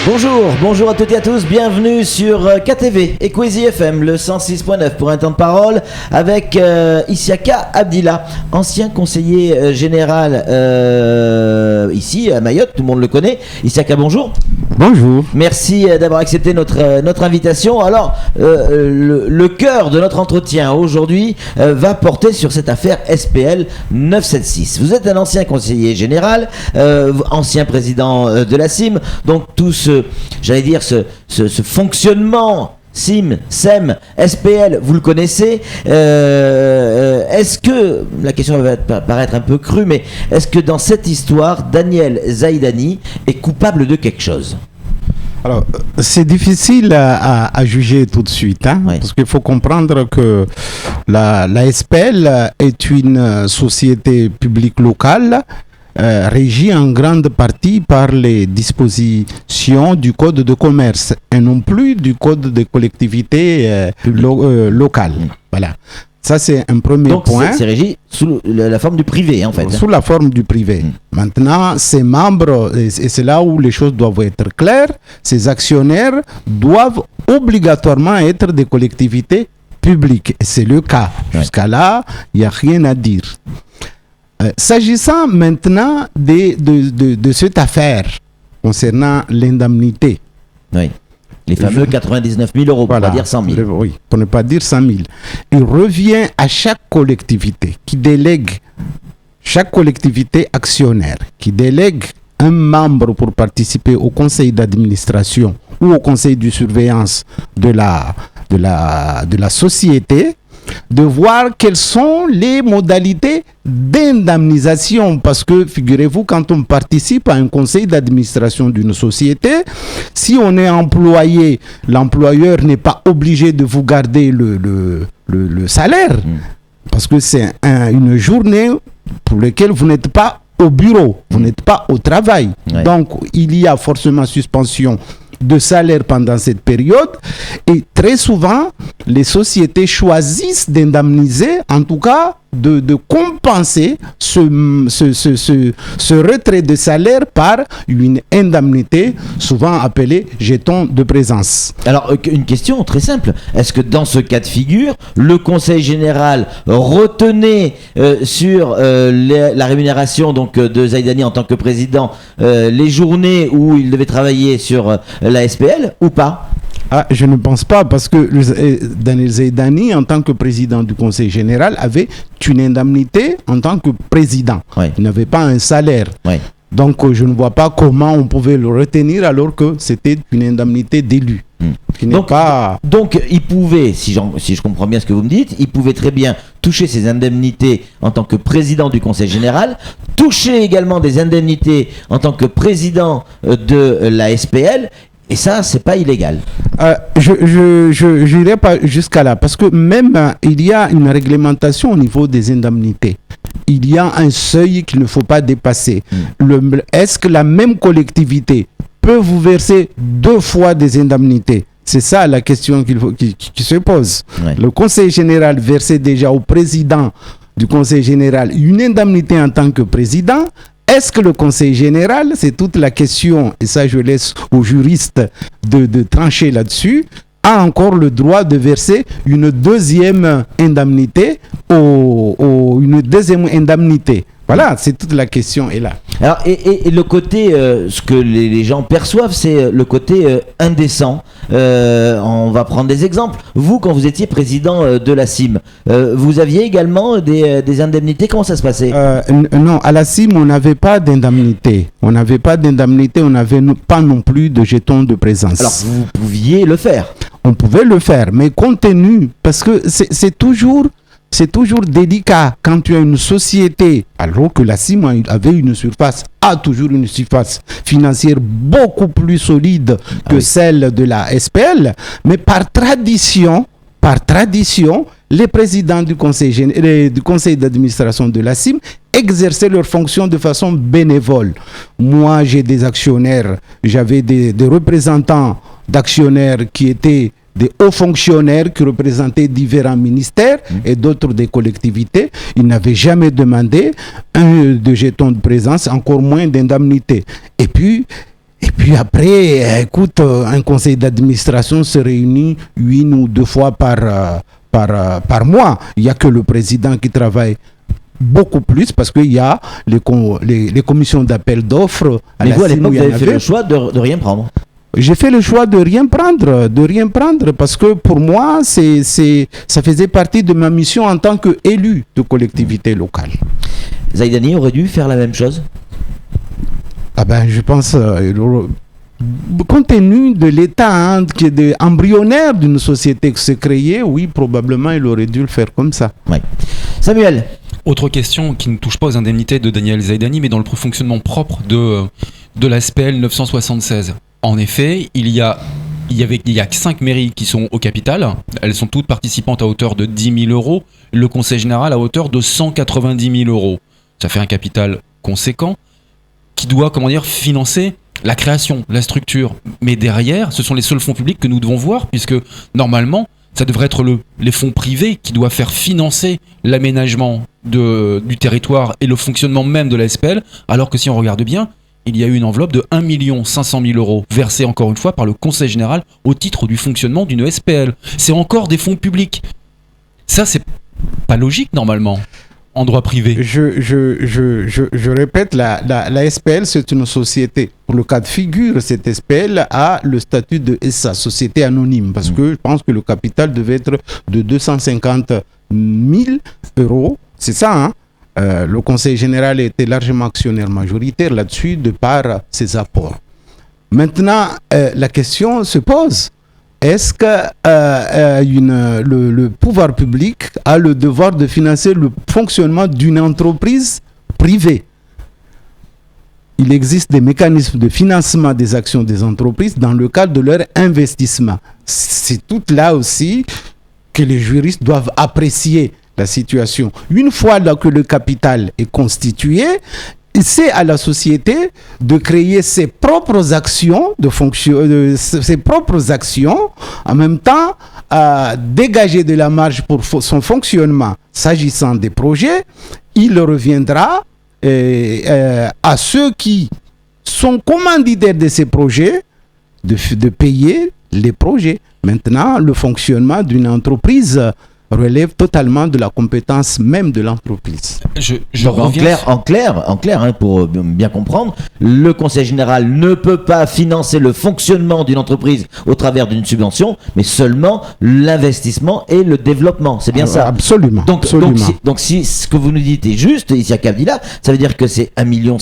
Bonjour à toutes et à tous, bienvenue sur KTV et Kwezi FM, le 106.9 pour un temps de parole avec Isiaka Abdillah, ancien conseiller général ici à Mayotte, tout le monde le connaît. Isiaka, bonjour. Bonjour. Merci d'avoir accepté notre invitation. Alors, le cœur de notre entretien aujourd'hui va porter sur cette affaire SPL 976. Vous êtes un ancien conseiller général, ancien président de la CIM, donc tout ce fonctionnement CIM, SEM, SPL, vous le connaissez. Est-ce que, la question va paraître un peu crue, mais est-ce que dans cette histoire, Daniel Zaidani est coupable de quelque chose ? Alors, c'est difficile à juger tout de suite, oui. Parce qu'il faut comprendre que la SPL est une société publique locale régie en grande partie par les dispositions du Code de commerce et non plus du Code des collectivités locales. Voilà. Ça, c'est un premier point. Donc, c'est régi sous la forme du privé, en fait. Sous la forme du privé. Maintenant, ces membres, et c'est là où les choses doivent être claires, ces actionnaires doivent obligatoirement être des collectivités publiques. Et c'est le cas. Jusqu'à là, il n'y a rien à dire. S'agissant maintenant de cette affaire concernant l'indemnité. Oui. Les fameux 99 000 euros, pour ne pas dire 100 000. Oui, pour ne pas dire 100 000. Il revient à chaque collectivité qui délègue, chaque collectivité actionnaire qui délègue un membre pour participer au conseil d'administration ou au conseil de surveillance de la société, de voir quelles sont les modalités d'indemnisation, parce que figurez-vous, quand on participe à un conseil d'administration d'une société, si on est employé, l'employeur n'est pas obligé de vous garder le salaire, parce que c'est une journée pour laquelle vous n'êtes pas au bureau, vous n'êtes pas au travail. Ouais. Donc il y a forcément suspension de salaire pendant cette période, et très souvent les sociétés choisissent d'indemniser, en tout cas de compenser ce retrait de salaire par une indemnité souvent appelée jeton de présence. Alors une question très simple, est-ce que dans ce cas de figure le conseil général retenait sur la rémunération donc de Zaidani en tant que président les journées où il devait travailler sur la SPL ou pas ? Je ne pense pas, parce que Daniel Zaidani, en tant que président du conseil général, avait une indemnité en tant que président. Oui. Il n'avait pas un salaire. Oui. Donc je ne vois pas comment on pouvait le retenir alors que c'était une indemnité d'élu. Donc il pouvait, si je comprends bien ce que vous me dites, il pouvait très bien toucher ses indemnités en tant que président du conseil général, toucher également des indemnités en tant que président de la SPL. Et ça, c'est pas illégal. Je n'irai pas jusqu'à là, parce que même il y a une réglementation au niveau des indemnités. Il y a un seuil qu'il ne faut pas dépasser. Est-ce que la même collectivité peut vous verser 2 fois des indemnités ? C'est ça la question qui se pose. Ouais. Le conseil général versait déjà au président du conseil général une indemnité en tant que président. Est-ce que le conseil général, c'est toute la question, et ça je laisse aux juristes de trancher là-dessus, a encore le droit de verser une deuxième indemnité Voilà, c'est toute la question est là. Alors, et le côté, ce que les gens perçoivent, c'est le côté indécent. On va prendre des exemples. Vous, quand vous étiez président de la CIM, vous aviez également des indemnités. Comment ça se passait ? Non, à la CIM, on n'avait pas d'indemnité. On n'avait pas pas non plus de jetons de présence. Alors, vous pouviez le faire ? On pouvait le faire, mais compte tenu, parce que c'est toujours délicat quand tu as une société, alors que la CIM a toujours une surface financière beaucoup plus solide que celle de la SPL, mais par tradition, les présidents du conseil d'administration de la CIM exerçaient leurs fonctions de façon bénévole. Moi, j'ai des actionnaires, j'avais des représentants d'actionnaires qui étaient des hauts fonctionnaires qui représentaient différents ministères et d'autres des collectivités. Ils n'avaient jamais demandé de jeton de présence, encore moins d'indemnité. Et puis, Et puis après, écoute, un conseil d'administration se réunit 1 ou 2 fois par mois. Il n'y a que le président qui travaille beaucoup plus parce qu'il y a les commissions d'appel d'offres. Mais vous, à l'époque, vous avez fait le choix de rien prendre. J'ai fait le choix de rien prendre parce que pour moi, ça faisait partie de ma mission en tant qu'élu de collectivité locale. Zaidani aurait dû faire la même chose? Ah ben, je pense, compte tenu de l'état qui est embryonnaire d'une société qui s'est créée, oui, probablement il aurait dû le faire comme ça. Oui. Samuel. Autre question qui ne touche pas aux indemnités de Daniel Zaidani, mais dans le fonctionnement propre de la SPL 976. En effet, il y a 5 mairies qui sont au capital. Elles sont toutes participantes à hauteur de 10 000 euros. Le conseil général à hauteur de 190 000 euros. Ça fait un capital conséquent qui doit, financer la création, la structure. Mais derrière, ce sont les seuls fonds publics que nous devons voir, puisque normalement, ça devrait être les fonds privés qui doivent faire financer l'aménagement du territoire et le fonctionnement même de la SPL, alors que si on regarde bien, il y a eu une enveloppe de 1 500 000 euros versée encore une fois par le Conseil général au titre du fonctionnement d'une SPL. C'est encore des fonds publics. Ça, c'est pas logique normalement en droit privé. Je répète, la SPL, c'est une société. Pour le cas de figure, cette SPL a le statut de SA, société anonyme, parce que je pense que le capital devait être de 250 000 euros. C'est ça, hein? Le Conseil général était largement actionnaire majoritaire là-dessus de par ses apports. Maintenant, la question se pose. Est-ce que le pouvoir public a le devoir de financer le fonctionnement d'une entreprise privée? Il existe des mécanismes de financement des actions des entreprises dans le cadre de leur investissement. C'est tout là aussi que les juristes doivent apprécier la situation. Une fois que le capital est constitué, c'est à la société de créer ses propres actions, ses propres actions, en même temps dégager de la marge pour son fonctionnement. S'agissant des projets, il reviendra à ceux qui sont commanditaires de ces projets de payer les projets. Maintenant, le fonctionnement d'une entreprise relève totalement de la compétence même de l'entreprise. Donc en clair, pour bien comprendre, le Conseil général ne peut pas financer le fonctionnement d'une entreprise au travers d'une subvention, mais seulement l'investissement et le développement. C'est bien ça? Absolument. Donc si ce que vous nous dites est juste, ici à Kabila, ça veut dire que c'est 1,5 million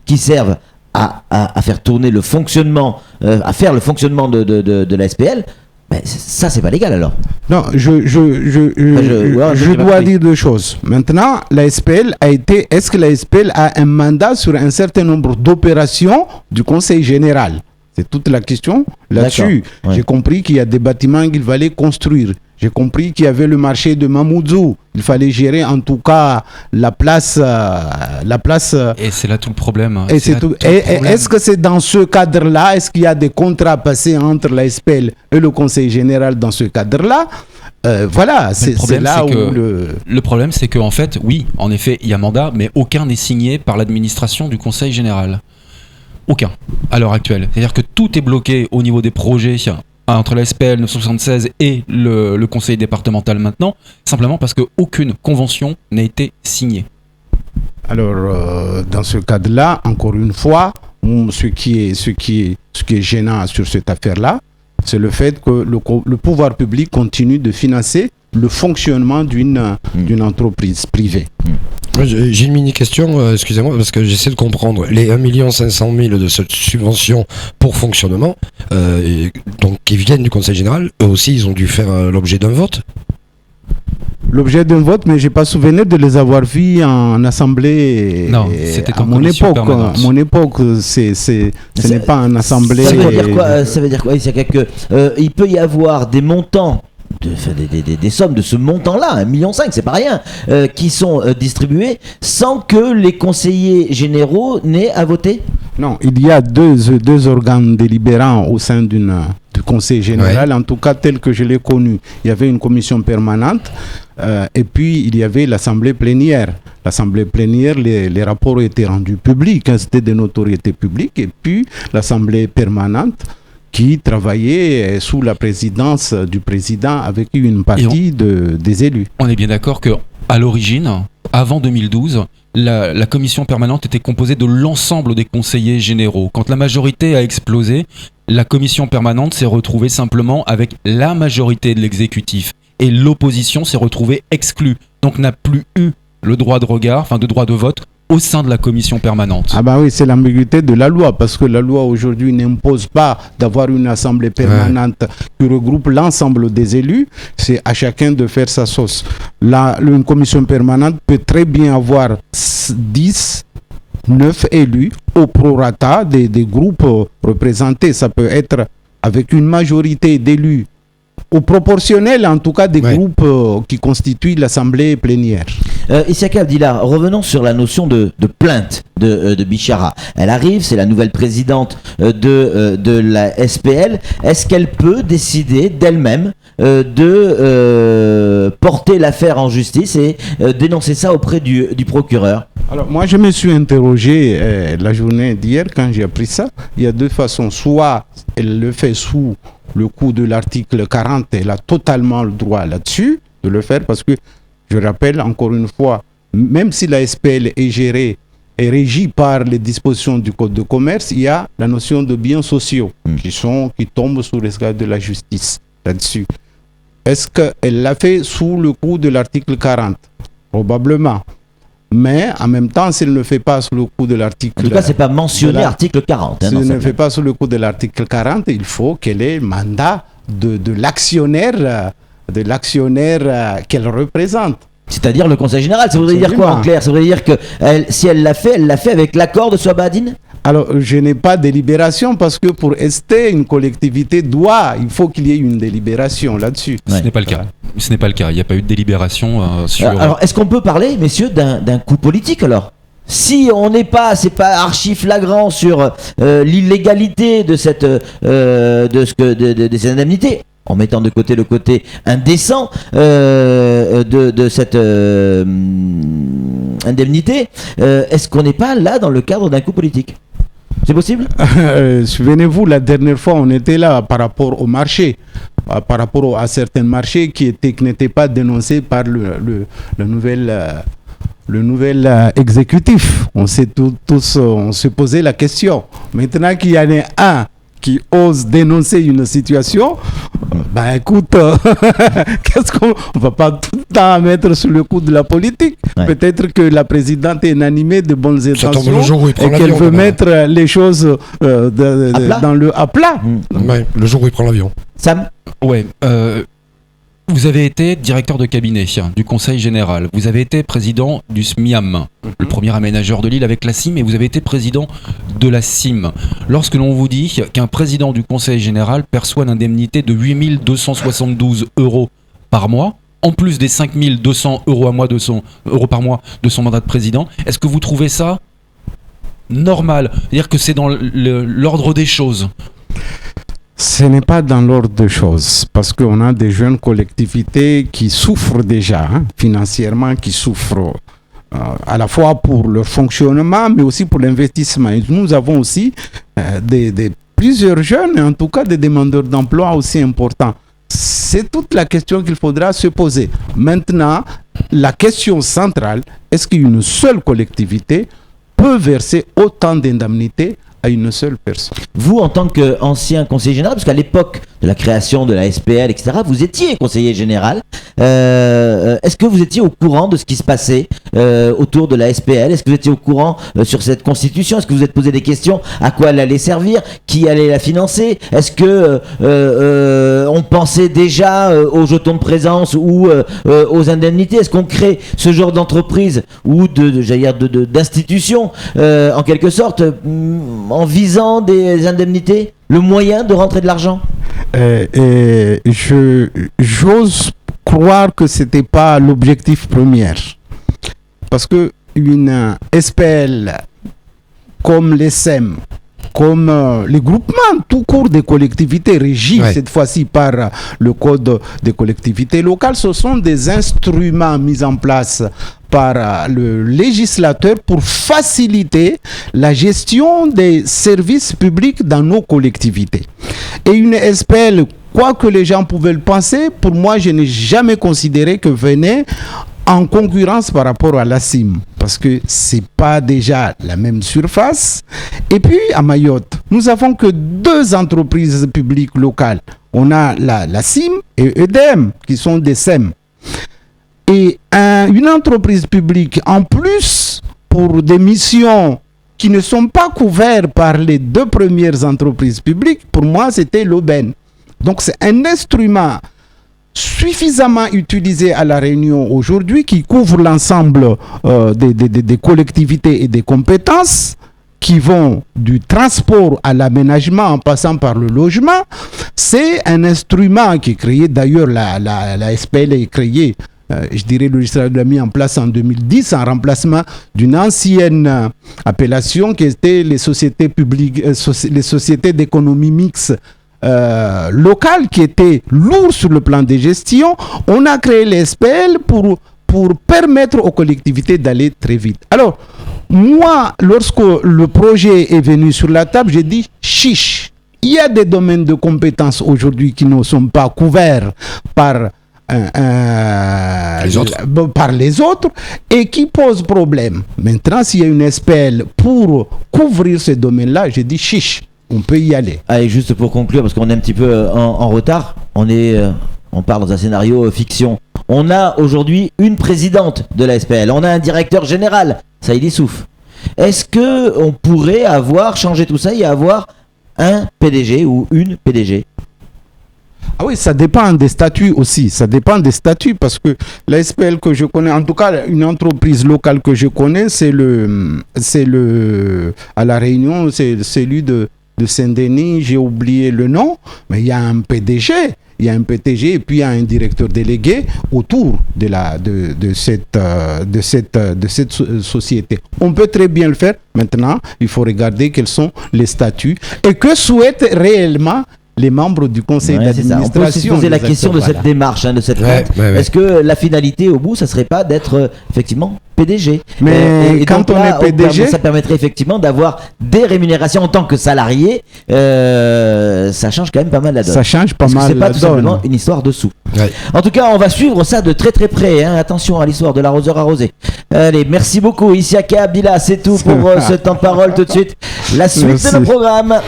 qui servent à faire tourner le fonctionnement, à faire le fonctionnement de la SPL. Ben, ça, c'est pas légal alors. Non, je dois dire 2 choses. Maintenant, la SPL est-ce que la SPL a un mandat sur un certain nombre d'opérations du Conseil général? C'est toute la question là-dessus. Ouais. J'ai compris qu'il y a des bâtiments qu'il fallait construire. J'ai compris qu'il y avait le marché de Mamoudzou. Il fallait gérer en tout cas la place. Et c'est là tout le problème. Est-ce que c'est dans ce cadre-là? Est-ce qu'il y a des contrats passés entre la SPL et le Conseil général dans ce cadre-là? Voilà, c'est là où le problème, c'est qu'en fait, oui, en effet, il y a mandat, mais aucun n'est signé par l'administration du Conseil général. Aucun, à l'heure actuelle. C'est-à-dire que tout est bloqué au niveau des projets entre la SPL 976 et le conseil départemental maintenant, simplement parce qu'aucune convention n'a été signée. Alors, dans ce cadre-là, encore une fois, ce qui est gênant sur cette affaire-là, c'est le fait que le pouvoir public continue de financer le fonctionnement d'une entreprise privée. J'ai une mini-question, excusez-moi, parce que j'essaie de comprendre. Les 1 500 000 de cette subvention pour fonctionnement, donc qui viennent du Conseil général, eux aussi, ils ont dû faire l'objet d'un vote? L'objet d'un vote, mais je n'ai pas souvenir de les avoir vus en assemblée. Non, c'était à mon époque. À mon époque, ce n'est pas en assemblée. Ça veut dire quoi il peut y avoir des montants, des sommes de ce montant-là, 1,5 million, c'est pas rien, qui sont distribués sans que les conseillers généraux n'aient à voter? Non, il y a deux organes délibérants au sein du Conseil général, en tout cas tel que je l'ai connu. Il y avait une commission permanente et puis il y avait l'Assemblée plénière. L'Assemblée plénière, les rapports étaient rendus publics, hein, c'était de notoriété publique. Et puis l'Assemblée permanente qui travaillait sous la présidence du président avec une partie des élus. On est bien d'accord que à l'origine, avant 2012, la commission permanente était composée de l'ensemble des conseillers généraux. Quand la majorité a explosé, la commission permanente s'est retrouvée simplement avec la majorité de l'exécutif. Et l'opposition s'est retrouvée exclue. Donc n'a plus eu le droit de regard, enfin de droit de vote, au sein de la commission permanente. Ah bah oui, c'est l'ambiguïté de la loi, parce que la loi aujourd'hui n'impose pas d'avoir une assemblée permanente qui regroupe l'ensemble des élus, c'est à chacun de faire sa sauce. Là, une commission permanente peut très bien avoir 10, 9 élus au prorata des groupes représentés. Ça peut être avec une majorité d'élus au proportionnel, en tout cas des groupes qui constituent l'assemblée plénière. Issaka Abdillah, revenons sur la notion de plainte de Bichara. Elle arrive, c'est la nouvelle présidente de la SPL. Est-ce qu'elle peut décider d'elle-même de porter l'affaire en justice et dénoncer ça auprès du procureur? Alors moi je me suis interrogé la journée d'hier quand j'ai appris ça. Il y a deux façons. Soit elle le fait sous le coup de l'article 40, elle a totalement le droit là-dessus de le faire, parce que je rappelle encore une fois, même si la SPL est gérée et régie par les dispositions du Code de commerce, il y a la notion de biens sociaux qui tombent sous l'escalade de la justice là-dessus. Est-ce qu'elle l'a fait sous le coup de l'article 40? Probablement. Mais en même temps, s'il ne fait pas sous le coup de l'article... En tout cas, ce n'est pas mentionné article 40. S'il ne fait pas sous le coup de l'article 40, il faut qu'elle ait le mandat de l'actionnaire qu'elle représente. C'est-à-dire le Conseil général. Ça voudrait dire quoi en clair? Ça voudrait dire que si elle l'a fait avec l'accord de Swabadine? Alors, je n'ai pas de délibération parce que pour ST, une collectivité il faut qu'il y ait une délibération là-dessus. Ce n'est pas le cas. Ce n'est pas le cas. Il n'y a pas eu de délibération sur... Alors, est-ce qu'on peut parler, messieurs, d'un coup politique alors? Si on n'est pas, c'est pas archi flagrant sur l'illégalité de cette ces indemnités, en mettant de côté le côté indécent de cette indemnité, est-ce qu'on n'est pas là dans le cadre d'un coup politique? C'est possible? Souvenez-vous, la dernière fois, on était là par rapport au marché, par rapport à certains marchés qui n'étaient pas dénoncés par le nouvel exécutif. On s'est posé la question. Maintenant qu'il y en a un qui ose dénoncer une situation, ben écoute, qu'est-ce qu'on va pas tout le temps mettre sur le coup de la politique? Peut-être que la présidente est animée de bonnes intentions et qu'elle veut mettre les choses à plat. Le jour où il prend l'avion. Sam? Ouais. Vous avez été directeur de cabinet du Conseil général. Vous avez été président du SMIAM, le premier aménageur de l'île avec la CIM, et vous avez été président de la CIM. Lorsque l'on vous dit qu'un président du Conseil général perçoit une indemnité de 8 272 € par mois, en plus des 5 200 € par mois de son mandat de président, est-ce que vous trouvez ça normal? C'est-à-dire que c'est dans l'ordre des choses? Ce n'est pas dans l'ordre des choses, parce qu'on a des jeunes collectivités qui souffrent déjà financièrement, qui souffrent à la fois pour leur fonctionnement, mais aussi pour l'investissement. Et nous avons aussi plusieurs jeunes, en tout cas des demandeurs d'emploi aussi importants. C'est toute la question qu'il faudra se poser. Maintenant, la question centrale, est-ce qu'une seule collectivité peut verser autant d'indemnités à une seule personne? Vous, en tant qu'ancien conseiller général, parce qu'à l'époque de la création de la SPL, etc., vous étiez conseiller général. Est-ce que vous étiez au courant de ce qui se passait autour de la SPL? Est-ce que vous étiez au courant sur cette constitution? Est-ce que vous vous êtes posé des questions? À quoi elle allait servir? Qui allait la financer? Est-ce que on pensait déjà aux jetons de présence ou aux indemnités? Est-ce qu'on crée ce genre d'entreprise ou d'institution en quelque sorte en visant des indemnités, le moyen de rentrer de l'argent? J'ose croire que ce n'était pas l'objectif premier. Parce que une SPL comme les SEM, comme les groupements tout court des collectivités régis cette fois-ci par le code des collectivités locales. Ce sont des instruments mis en place par le législateur pour faciliter la gestion des services publics dans nos collectivités. Et une SPL, quoi que les gens pouvaient le penser, pour moi, je n'ai jamais considéré que venait en concurrence par rapport à la CIM, parce que c'est pas déjà la même surface. Et puis à Mayotte, nous avons que 2 entreprises publiques locales. On a la CIM et EDM, qui sont des SEM. Et une entreprise publique en plus pour des missions qui ne sont pas couvertes par les 2 premières entreprises publiques, pour moi c'était l'aubaine. Donc c'est un instrument suffisamment utilisé à La Réunion aujourd'hui qui couvre l'ensemble des collectivités et des compétences qui vont du transport à l'aménagement en passant par le logement. C'est un instrument qui est créé, d'ailleurs la SPL est créée, je dirais le législateur l'a mis en place en 2010 en remplacement d'une ancienne appellation qui était les sociétés publiques, les sociétés d'économie mixte locales qui étaient lourdes sur le plan de gestion. On a créé les SPL pour permettre aux collectivités d'aller très vite. Alors, moi, lorsque le projet est venu sur la table, j'ai dit chiche. Il y a des domaines de compétences aujourd'hui qui ne sont pas couverts par les autres et qui posent problème. Maintenant, s'il y a une SPL pour couvrir ces domaines-là, j'ai dit chiche, on peut y aller. Allez, juste pour conclure, parce qu'on est un petit peu en retard, on parle dans un scénario fiction. On a aujourd'hui une présidente de la SPL, on a un directeur général, Saïd Issouf. Est-ce qu'on pourrait changé tout ça et avoir un PDG ou une PDG? Ah oui, ça dépend des statuts aussi. Ça dépend des statuts parce que la SPL que je connais, en tout cas une entreprise locale que je connais, c'est à La Réunion, c'est celui de Saint-Denis, j'ai oublié le nom, mais il y a un PDG. Il y a un PDG et puis il y a un directeur délégué autour de cette société. On peut très bien le faire. Maintenant, il faut regarder quels sont les statuts et que souhaitent réellement les membres du conseil d'administration. On peut se poser la question de cette démarche, de cette vente. Est-ce que la finalité au bout, ça serait pas d'être effectivement PDG? Mais quand on est PDG, ça permettrait effectivement d'avoir des rémunérations en tant que salarié. Ça change quand même pas mal la donne. Ça change pas mal la donne. C'est pas tout simplement une histoire de sous. Ouais. En tout cas, on va suivre ça de très très près. Attention à l'histoire de l'arroseur arrosé. Allez, merci beaucoup. Isiaka Abdillah, c'est tout pour ce temps de parole tout de suite. La suite de nos programmes.